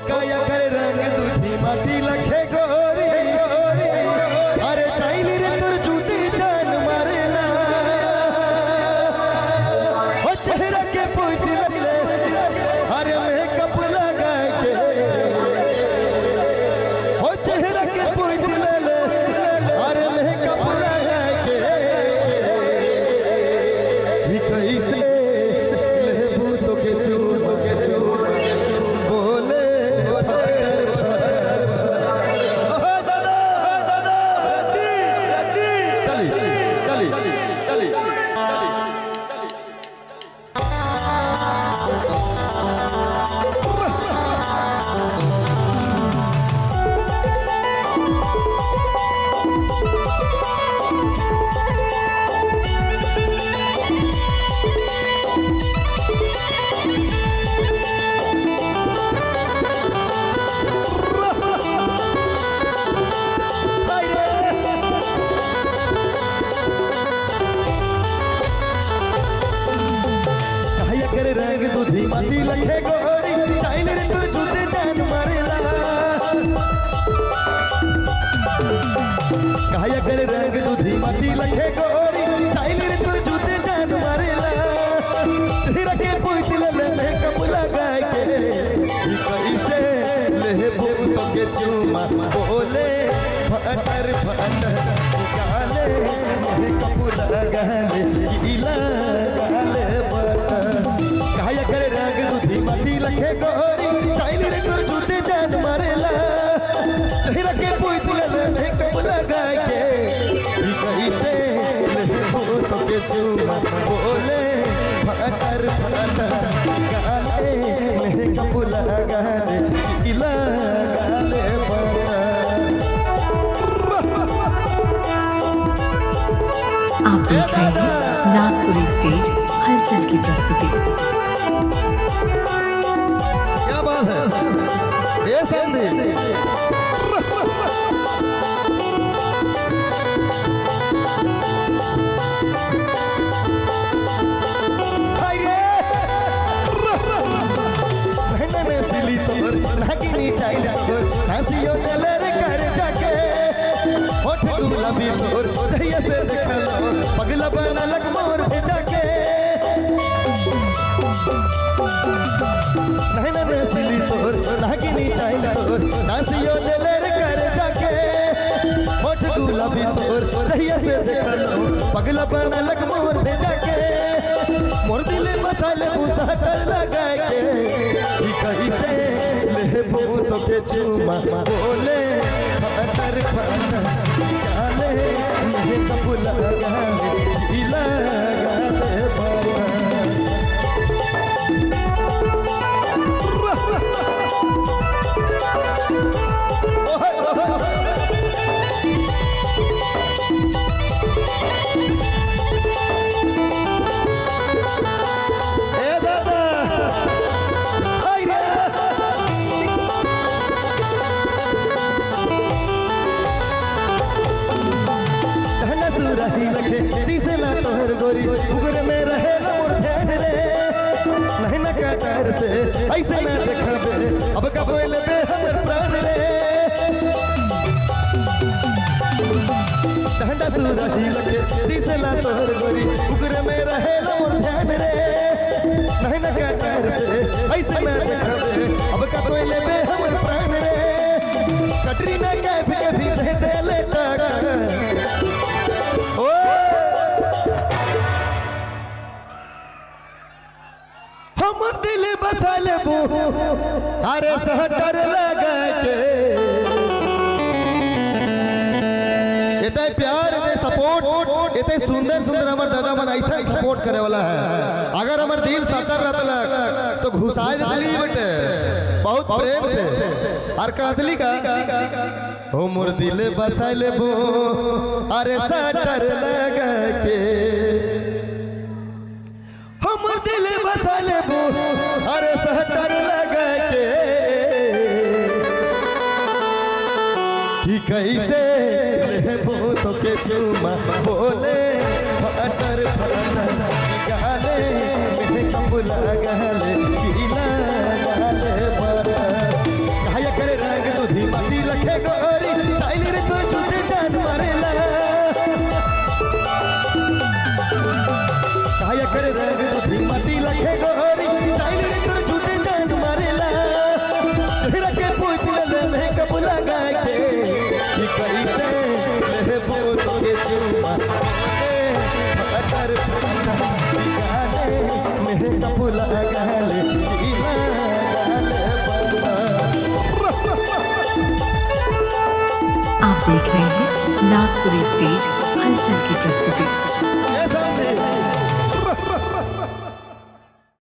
काया कर रंग दूधी माटी लखे गोरी अरे चाइली रे तोर जूती जान मारेला ओ चेहरा के पोती लगले अरे मेकअप लगा के ओ चेहरा के पोती लगले अरे मेकअप लगा के ही कैसे लेबू तो के चूम बोले चली चली कर रंग दूधी माटी लखे गोरी चाइले रे तोर जूते जान मारेला काया कर रंग दूधी माटी लखे गोरी चाइले रे तोर जूते जान मारेला चेहरा के पोती ले मेकअप लगा के कैसे लेबू तो के चूमा बोले फटर फटर गाले मेकअप लगा ले गीला गाले काया करे रंग दूधी माटी लखे गोरी चाइली रे तोर जूते जान मारेला चेहरा के पोती ले मेकअप लगा के कैसे लेबू तो के चूमा बोले फटर फटर गाले मेकअप लगा ले गीला गाले आप देख रहे हैं नागपुरी स्टेज हलचल की प्रस्तुति। क्या बात है ये संधि में सिली तोर नागिनी चाहिए तोर हंसियो दिले रे कर जाके होठ गुलाबी तोर जहिया से देखलो पगला बना लग मोर भेजा के नैना में सिली तोर नागिनी चाहिए तोर हंसियो दिले रे कर जाके होठ गुलाबी तोर जहिया से देखलो पगला बना लग मोर भेजा के मोर दिले मसाले बुसाटर लगा के कैसे लेबू तो के चूमा बोले फटर फटर गाले मेकअप लगा ले गीला गाले रही लखे दिसला तोहर गोरी उगर में रहे मोर ध्यान रे नहीं न काटर से ऐसे ना देखबे अब कब लेबे हमर प्राण रे ठंडा सुरही लखे दिसला तोहर गोरी उगर में रहे मोर ध्यान रे नहीं न काटर से ऐसे ना देखबे अब कब लेबे हमर प्राण रे कटरीना कैफ के भी दे देले टाका हमर दिल बसा लेबू अरे सहटर लगा के इतने प्यार इतने सपोर्ट इतने सुंदर सुंदर हमारे दादा मन ऐसा सपोर्ट करे वाला है अगर हमारे दिल सटर रहता तो घुसा दिली बटे बहुत प्रेम से और कहतली का हो मोर दिल बसा लेबू अरे सटर लगा के हमर दिल बसा लेबू अरे सहटर लगा के कि कैसे लेबू तो के चूमा बोले फटर फटर गाले मेकअप लगा ले गीला गाले कर रंग बुद्धि मती लखे गोरी चाइल रे तोर झूठे जान मारेला चेहरा के पोइतिल ले मेकअप लगा के ई कैसे ले बोल के चुमा अटर गाले मेकअप लगा ले आप देख रहे हैं नागपुरी स्टेज हलचल की प्रस्तुति।